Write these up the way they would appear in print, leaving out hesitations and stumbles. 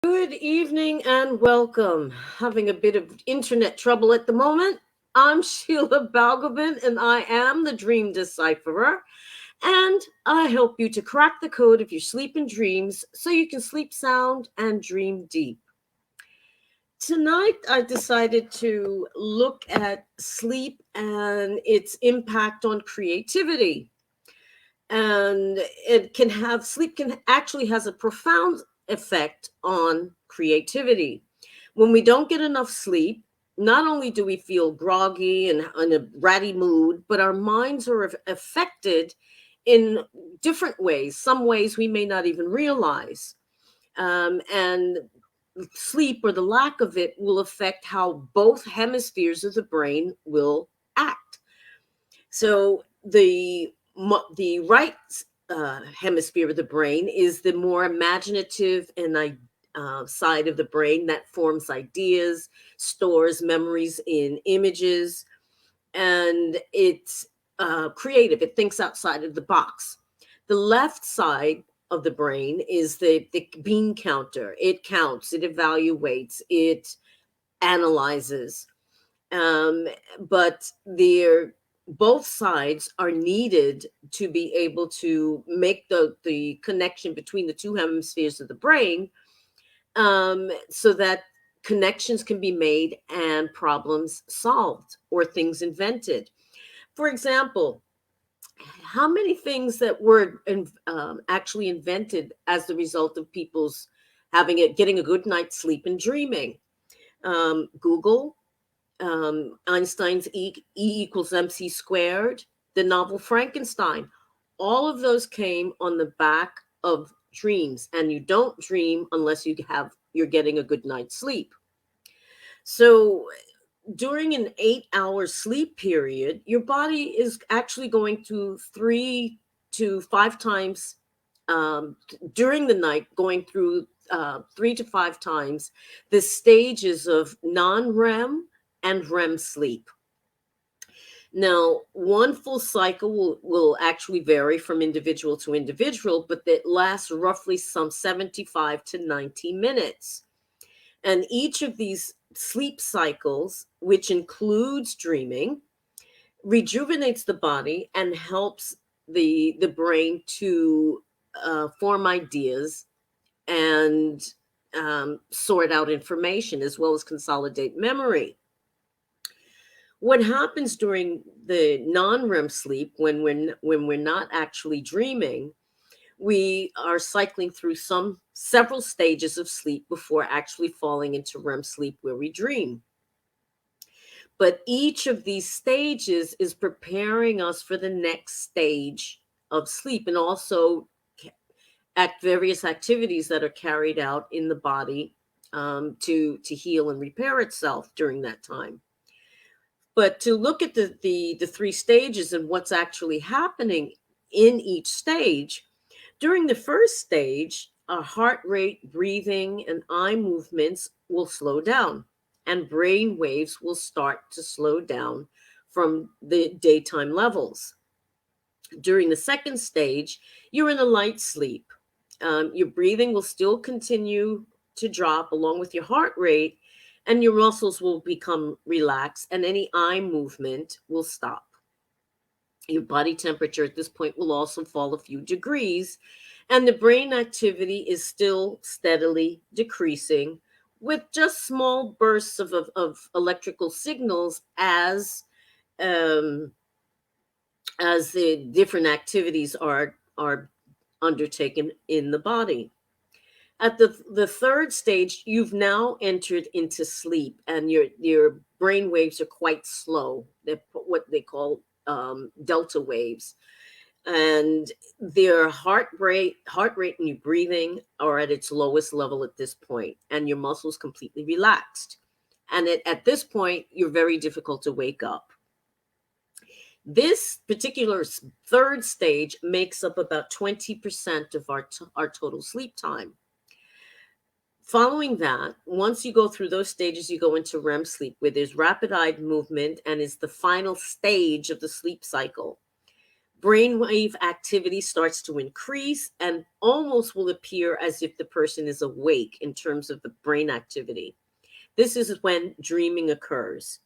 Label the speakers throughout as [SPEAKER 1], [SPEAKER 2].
[SPEAKER 1] Good evening and welcome. Having a bit of internet trouble at the moment. I'm Sheila Balgobin and I am the Dream Decipherer. And I help you to crack the code of your sleep and dreams so you can sleep sound and dream deep. Tonight, I decided to look at sleep and its impact on creativity. And sleep can actually has a profound effect on creativity. When we don't get enough sleep, not only do we feel groggy and in a ratty mood, but our minds are affected in different ways, some ways we may not even realize. And sleep or the lack of it will affect how both hemispheres of the brain will act. So the right hemisphere of the brain is the more imaginative and side of the brain that forms ideas, stores memories in images, and it's creative. It thinks outside of the box. The left side of the brain is the bean counter. It counts, it evaluates, it analyzes. um, but they're both sides are needed to be able to make the connection between the two hemispheres of the brain, so that connections can be made and problems solved or things invented. For example, how many things that were actually invented as the result of people's getting a good night's sleep and dreaming? Google, Einstein's E equals MC squared, the novel Frankenstein. All of those came on the back of dreams, and you don't dream unless you're getting a good night's sleep. So during an 8 hour sleep period, your body is actually going to 3 to 5 times during the night, going through 3 to 5 times the stages of non REM and REM sleep. Now, one full cycle will actually vary from individual to individual, but that lasts roughly some 75 to 90 minutes. And each of these sleep cycles, which includes dreaming, rejuvenates the body and helps the brain to form ideas and sort out information as well as consolidate memory. What happens during the non-REM sleep, when we're not actually dreaming, we are cycling through some several stages of sleep before actually falling into REM sleep where we dream. But each of these stages is preparing us for the next stage of sleep, and also various activities that are carried out in the body, to heal and repair itself during that time. But to look at the three stages and what's actually happening in each stage, during the first stage, our heart rate, breathing, and eye movements will slow down, and brain waves will start to slow down from the daytime levels. During the second stage, you're in a light sleep. Your breathing will still continue to drop along with your heart rate, and your muscles will become relaxed, and any eye movement will stop. Your body temperature at this point will also fall a few degrees, and the brain activity is still steadily decreasing with just small bursts of electrical signals um, as the different activities are undertaken in the body. At the third stage, you've now entered into sleep, and your brain waves are quite slow. They're what they call delta waves, and their heart rate and your breathing are at its lowest level at this point, and your muscles completely relaxed. And at this point, you're very difficult to wake up. This particular third stage makes up about 20% of our total sleep time. Following that, once you go through those stages, you go into REM sleep, where there's rapid eye movement and is the final stage of the sleep cycle. brainwave activity starts to increase and almost will appear as if the person is awake in terms of the brain activity. This is when dreaming occurs.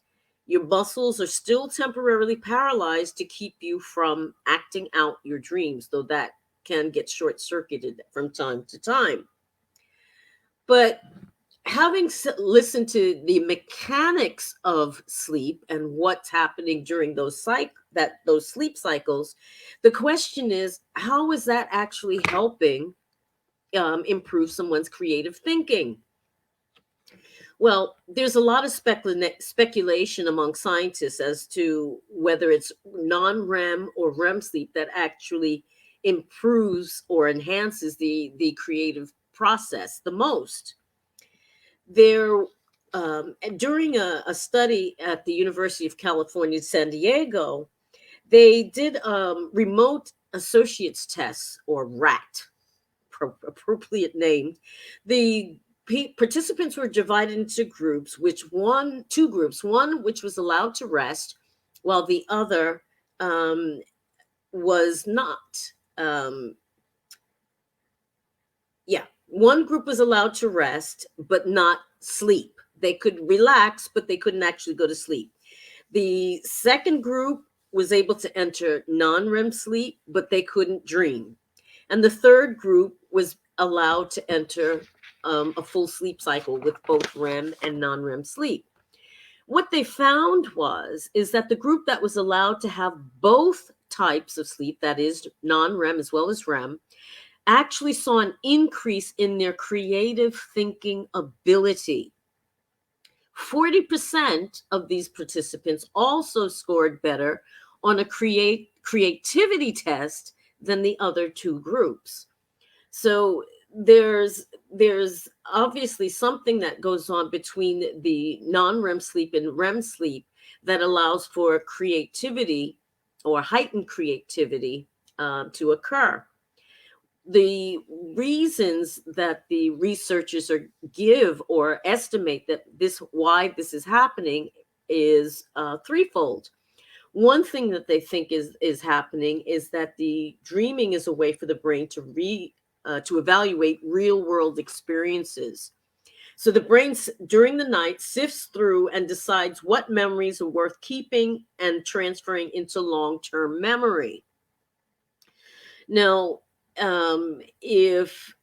[SPEAKER 1] Your muscles are still temporarily paralyzed to keep you from acting out your dreams, though that can get short circuited from time to time. But having listened to the mechanics of sleep and what's happening during those sleep cycles, the question is, how is that actually helping improve someone's creative thinking? Well, there's a lot of speculation among scientists as to whether it's non-REM or REM sleep that actually improves or enhances the creative process the most. There, during a study at the University of California, San Diego, they did remote associates tests, or RAT, appropriate name. The participants were divided into groups, two groups, one which was allowed to rest, while the other was not. One group was allowed to rest, but not sleep. They could relax, but they couldn't actually go to sleep. The second group was able to enter non-REM sleep, but they couldn't dream. And the third group was allowed to enter a full sleep cycle with both REM and non-REM sleep. What they found is that the group that was allowed to have both types of sleep, that is non-REM as well as REM, actually saw an increase in their creative thinking ability. 40% of these participants also scored better on a creativity test than the other two groups. So there's obviously something that goes on between the non-REM sleep and REM sleep that allows for creativity or heightened creativity to occur. The reasons that the researchers give or estimate that why this is happening is threefold. One thing that they think is happening is that the dreaming is a way for the brain to evaluate real world experiences. So the brain during the night sifts through and decides what memories are worth keeping and transferring into long-term memory. Now, if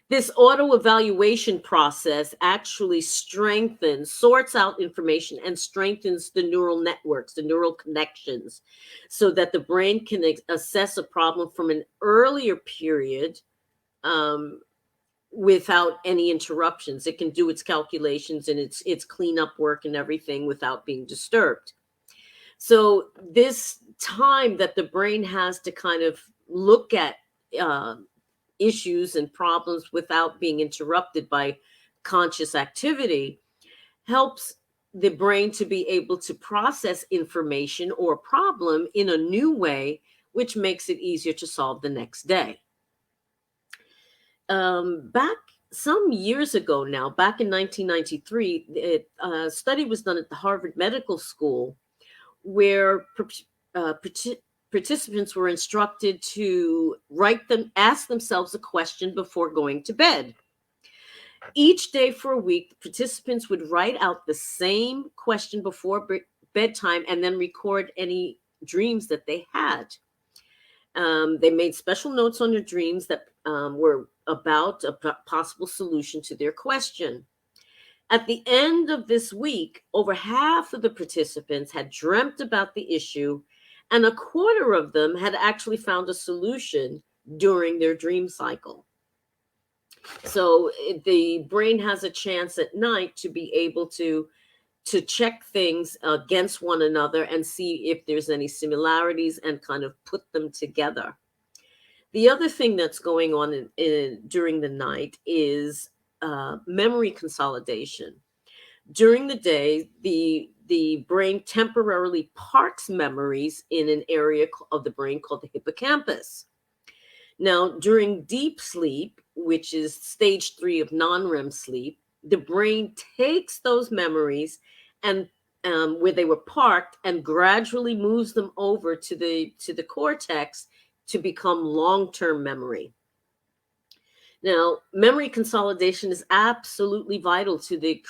[SPEAKER 1] this auto evaluation process actually sorts out information and strengthens the neural networks, the neural connections, so that the brain can assess a problem from an earlier period without any interruptions. It can do its calculations and its cleanup work and everything without being disturbed. So this time that the brain has to kind of look at issues and problems without being interrupted by conscious activity helps the brain to be able to process information or problem in a new way, which makes it easier to solve the next day. Back some years ago now, back in 1993, a study was done at the Harvard Medical School where participants were instructed to ask themselves a question before going to bed. Each day for a week, the participants would write out the same question before bedtime and then record any dreams that they had. They made special notes on their dreams that were about a possible solution to their question. At the end of this week, over half of the participants had dreamt about the issue, and a quarter of them had actually found a solution during their dream cycle. So the brain has a chance at night to be able to check things against one another and see if there's any similarities and kind of put them together. The other thing that's going on during the night is memory consolidation. During the day, the brain temporarily parks memories in an area of the brain called the hippocampus. Now, during deep sleep, which is stage 3 of non-REM sleep, the brain takes those memories and where they were parked, and gradually moves them over to the cortex to become long-term memory. Now, memory consolidation is absolutely vital to the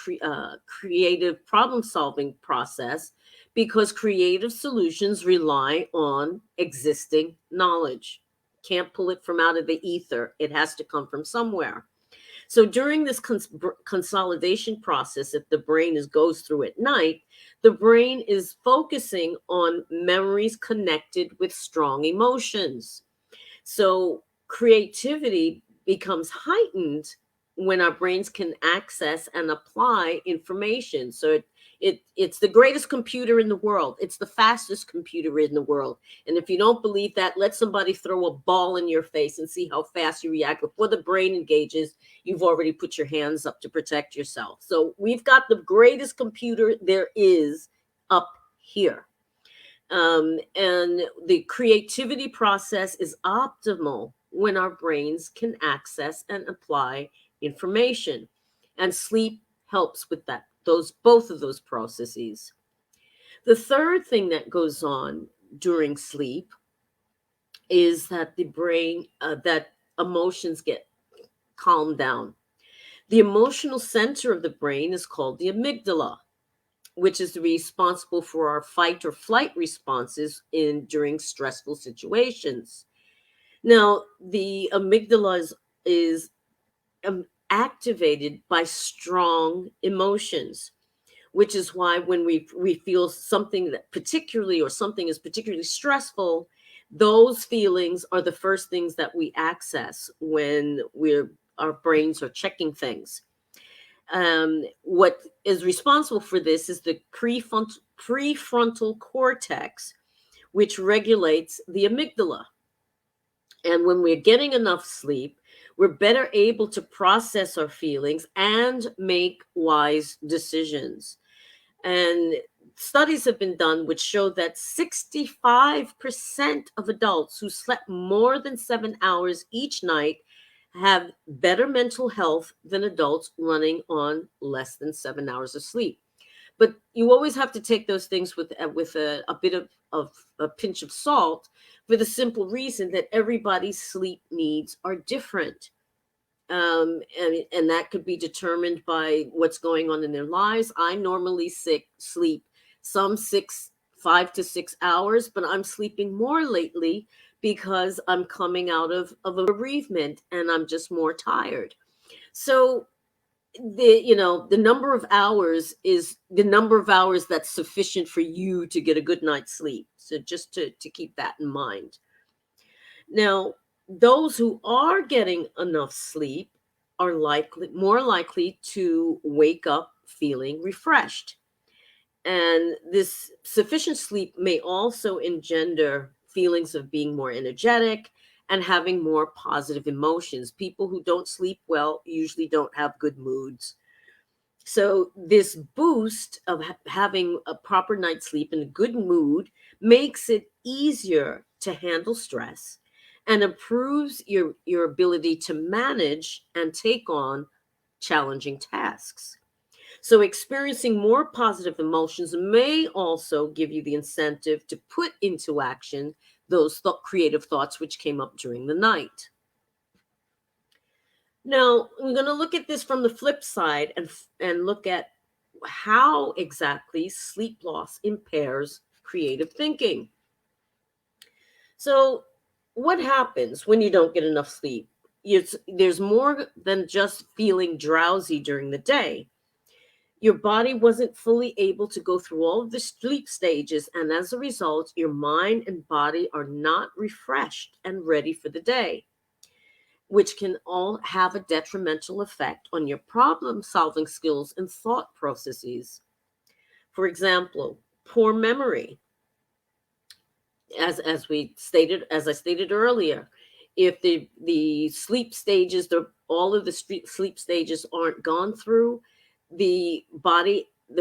[SPEAKER 1] creative problem solving process, because creative solutions rely on existing knowledge. Can't pull it from out of the ether, it has to come from somewhere. So during this consolidation process, if the brain goes through at night, the brain is focusing on memories connected with strong emotions. So creativity becomes heightened when our brains can access and apply information. So it's the greatest computer in the world. It's the fastest computer in the world. And if you don't believe that, let somebody throw a ball in your face and see how fast you react. Before the brain engages, you've already put your hands up to protect yourself. So we've got the greatest computer there is up here. And the creativity process is optimal when our brains can access and apply information. And sleep helps with that, both of those processes. The third thing that goes on during sleep is that the brain, that emotions get calmed down. The emotional center of the brain is called the amygdala, which is responsible for our fight or flight responses during stressful situations. Now, the amygdala is activated by strong emotions, which is why when we feel something that particularly, or something is particularly stressful, those feelings are the first things that we access when our brains are checking things. What is responsible for this is the prefrontal cortex, which regulates the amygdala. And when we're getting enough sleep, we're better able to process our feelings and make wise decisions. And studies have been done which show that 65% of adults who slept more than 7 hours each night have better mental health than adults running on less than 7 hours of sleep. But you always have to take those things with a bit of a pinch of salt, for the simple reason that everybody's sleep needs are different. And that could be determined by what's going on in their lives. I normally sleep some 5 to 6 hours, but I'm sleeping more lately because I'm coming out of a bereavement and I'm just more tired. So the number of hours is the number of hours that's sufficient for you to get a good night's sleep. So just to keep that in mind. Now, those who are getting enough sleep are more likely to wake up feeling refreshed. And this sufficient sleep may also engender feelings of being more energetic and having more positive emotions. People who don't sleep well usually don't have good moods. So this boost of having a proper night's sleep and a good mood makes it easier to handle stress and improves your ability to manage and take on challenging tasks. So experiencing more positive emotions may also give you the incentive to put into action those creative thoughts which came up during the night. Now, we're going to look at this from the flip side and look at how exactly sleep loss impairs creative thinking. So, what happens when you don't get enough sleep? There's more than just feeling drowsy during the day. Your body wasn't fully able to go through all of the sleep stages, and as a result, your mind and body are not refreshed and ready for the day, which can all have a detrimental effect on your problem solving skills and thought processes. For example, poor memory. As I stated earlier, if the sleep stages, all of the sleep stages aren't gone through, the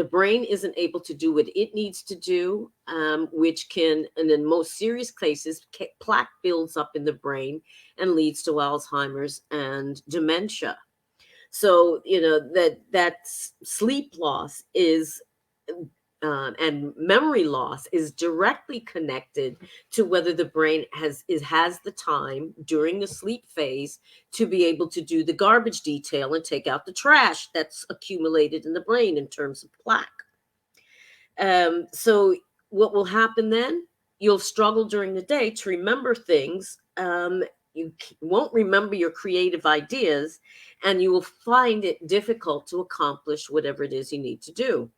[SPEAKER 1] brain isn't able to do what it needs to do, which can, and in most serious cases, plaque builds up in the brain and leads to Alzheimer's and dementia. So that sleep loss is and memory loss is directly connected to whether the brain has the time during the sleep phase to be able to do the garbage detail and take out the trash that's accumulated in the brain in terms of plaque. So what will happen then? You'll struggle during the day to remember things. You won't remember your creative ideas, and you will find it difficult to accomplish whatever it is you need to do.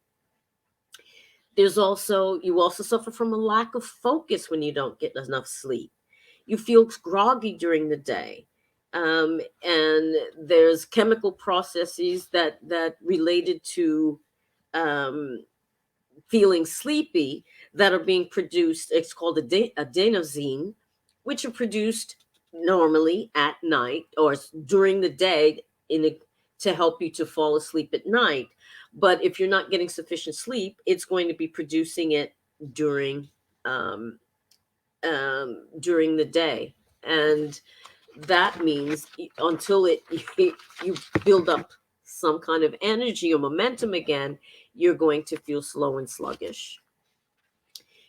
[SPEAKER 1] You also suffer from a lack of focus when you don't get enough sleep. You feel groggy during the day. And there's chemical processes that related to um, feeling sleepy that are being produced. It's called adenosine, which are produced normally at night or during the day to help you to fall asleep at night. But if you're not getting sufficient sleep, it's going to be producing it during um, during the day, and that means until you build up some kind of energy or momentum again, you're going to feel slow and sluggish.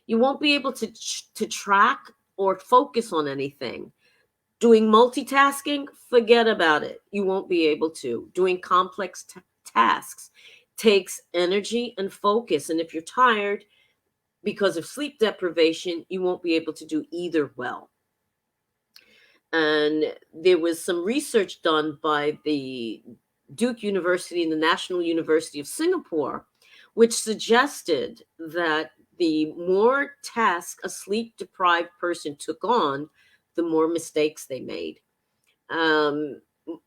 [SPEAKER 1] You won't be able to track or focus on anything. Doing multitasking, forget about it. You won't be able to. Doing complex tasks takes energy and focus. And if you're tired because of sleep deprivation, you won't be able to do either well. And there was some research done by the Duke University and the National University of Singapore, which suggested that the more tasks a sleep deprived person took on, the more mistakes they made. Um,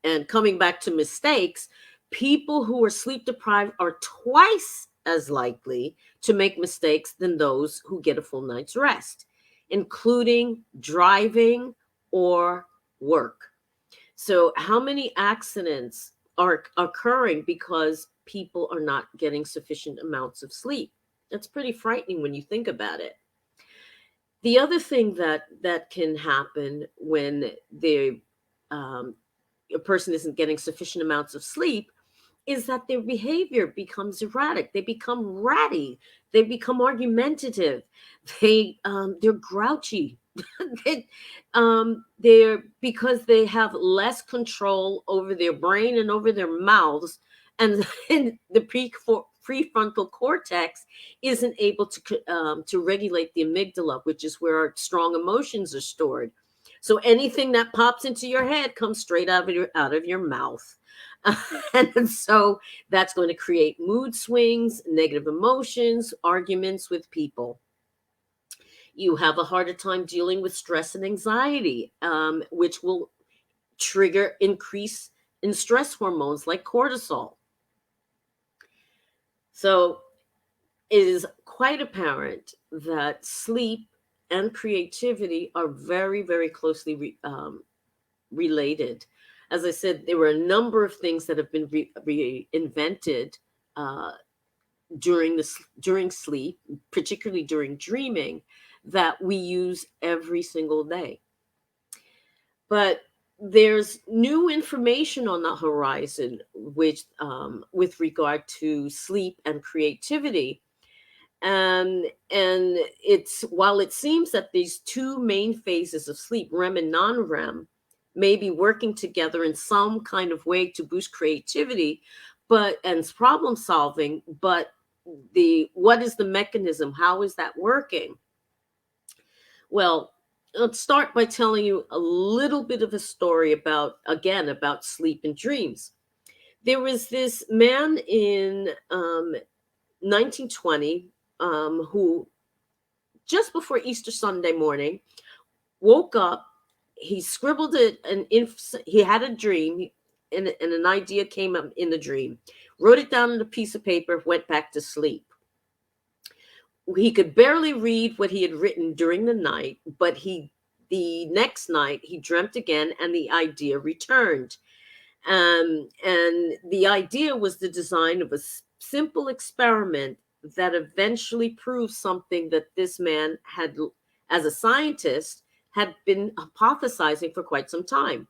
[SPEAKER 1] and coming back to mistakes, people who are sleep deprived are twice as likely to make mistakes than those who get a full night's rest, including driving or work. So, how many accidents are occurring because people are not getting sufficient amounts of sleep? That's pretty frightening when you think about it. The other thing that can happen when um, a person isn't getting sufficient amounts of sleep is that their behavior becomes erratic. They become ratty. They become argumentative. They're grouchy. They're because they have less control over their brain and over their mouths, and, and the prefrontal cortex isn't able to regulate the amygdala, which is where our strong emotions are stored. So anything that pops into your head comes straight out of your mouth. And so that's going to create mood swings, negative emotions, arguments with people. You have a harder time dealing with stress and anxiety, which will trigger increase in stress hormones like cortisol. So it is quite apparent that sleep and creativity are very, very closely related. As I said, there were a number of things that have been reinvented uh, during sleep, particularly during dreaming, that we use every single day. But there's new information on the horizon, which with regard to sleep and creativity. And it's while it seems that these two main phases of sleep, REM and non-REM, may be working together in some kind of way to boost creativity, and problem solving, but the what is the mechanism? How is that working? Well, let's start by telling you a little bit of a story about sleep and dreams. There was this man in 1920 who, just before Easter Sunday morning, woke up. He scribbled it, he had a dream, and an idea came up in the dream. Wrote it down on a piece of paper, went back to sleep. He could barely read what he had written during the night, but the next night he dreamt again, and the idea returned. And the idea was the design of a simple experiment that eventually proved something that this man had, as a scientist, had been hypothesizing for quite some time,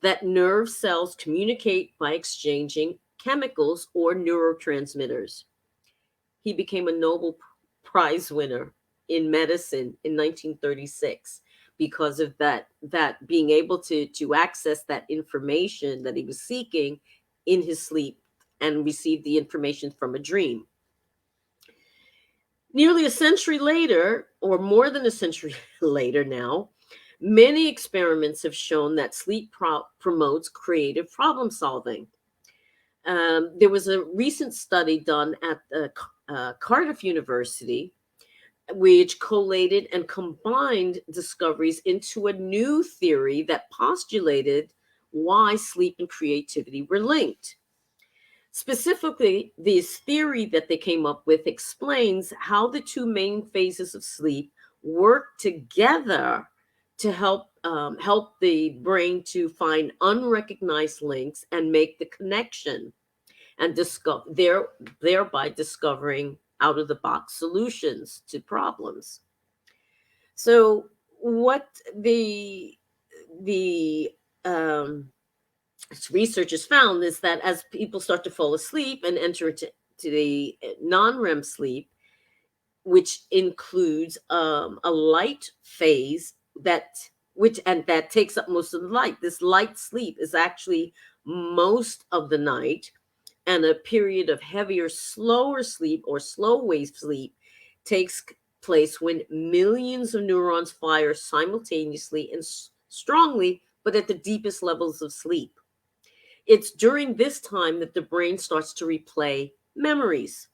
[SPEAKER 1] that nerve cells communicate by exchanging chemicals or neurotransmitters. he became a Nobel Prize winner in medicine in 1936 because of that being able to access that information that he was seeking in his sleep and receive the information from a dream. Nearly a century later, or more than a century later now, many experiments have shown that sleep promotes creative problem solving. There was a recent study done at the Cardiff University, which collated and combined discoveries into a new theory that postulated why sleep and creativity were linked. Specifically, this theory that they came up with explains how the two main phases of sleep work together to help the brain to find unrecognized links and make the connection and thereby discovering out of the box solutions to problems. So what the researchers found is that as people start to fall asleep and enter into the non-REM sleep, which includes a light phase that takes up most of the light. This light sleep is actually most of the night, and a period of heavier, slower sleep or slow wave sleep takes place when millions of neurons fire simultaneously and strongly, but at the deepest levels of sleep. It's during this time that the brain starts to replay memories.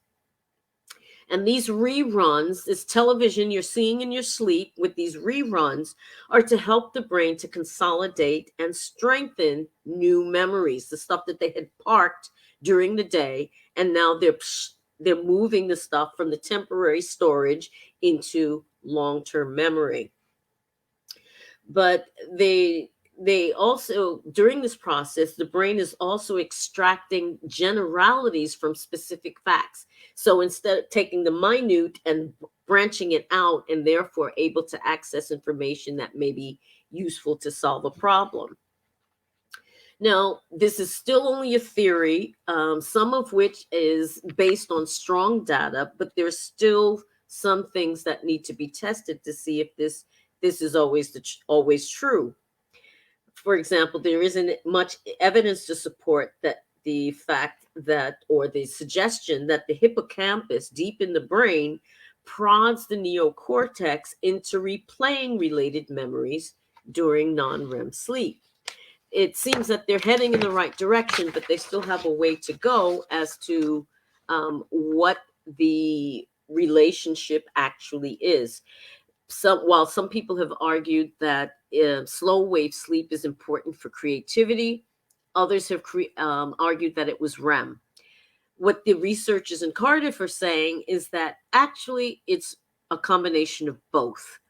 [SPEAKER 1] And these reruns, this television you're seeing in your sleep with these reruns, are to help the brain to consolidate and strengthen new memories, the stuff that they had parked during the day, and now they're moving the stuff from the temporary storage into long-term memory. But they also, during this process, the brain is also extracting generalities from specific facts. So instead of taking the minute and branching it out, and therefore able to access information that may be useful to solve a problem. Now, this is still only a theory, some of which is based on strong data, but there's still some things that need to be tested to see if this is always true. For example, there isn't much evidence to support that the fact that, or the suggestion that the hippocampus deep in the brain prods the neocortex into replaying related memories during non-REM sleep. It seems that they're heading in the right direction, but they still have a way to go as to what the relationship actually is. While some people have argued that slow wave sleep is important for creativity, others have argued that it was REM. What the researchers in Cardiff are saying is that actually it's a combination of both,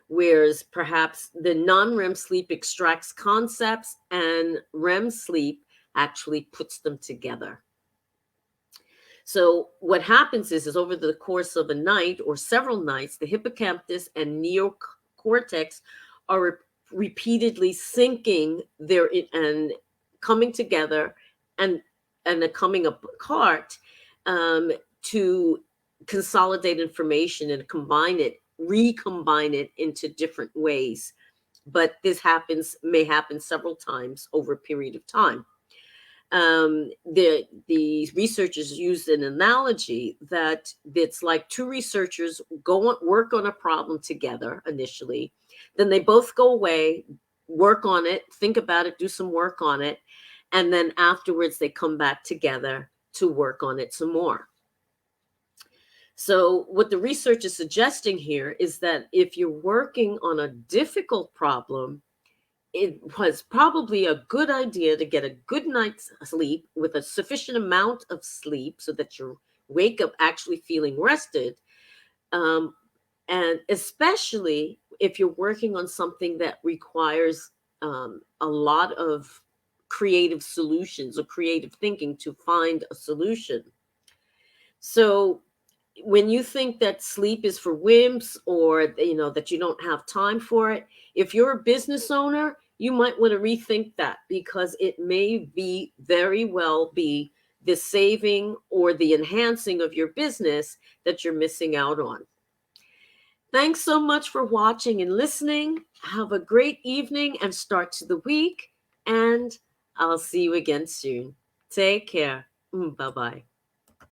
[SPEAKER 1] whereas perhaps the non-REM sleep extracts concepts and REM sleep actually puts them together. So what happens is over the course of a night or several nights, the hippocampus and neocortex are repeatedly syncing and coming together and coming apart to consolidate information and recombine it into different ways. But this may happen several times over a period of time. The researchers used an analogy that it's like two researchers work on a problem together initially, then they both go away, work on it, think about it, do some work on it, and then afterwards they come back together to work on it some more. So what the research is suggesting here is that if you're working on a difficult problem, it was probably a good idea to get a good night's sleep with a sufficient amount of sleep so that you wake up actually feeling rested. And especially if you're working on something that requires a lot of creative solutions or creative thinking to find a solution. So when you think that sleep is for wimps or that you don't have time for it, if you're a business owner, you might want to rethink that, because it may very well be the saving or the enhancing of your business that you're missing out on. Thanks so much for watching and listening. Have a great evening and start to the week, and I'll see you again soon. Take care. Bye-bye.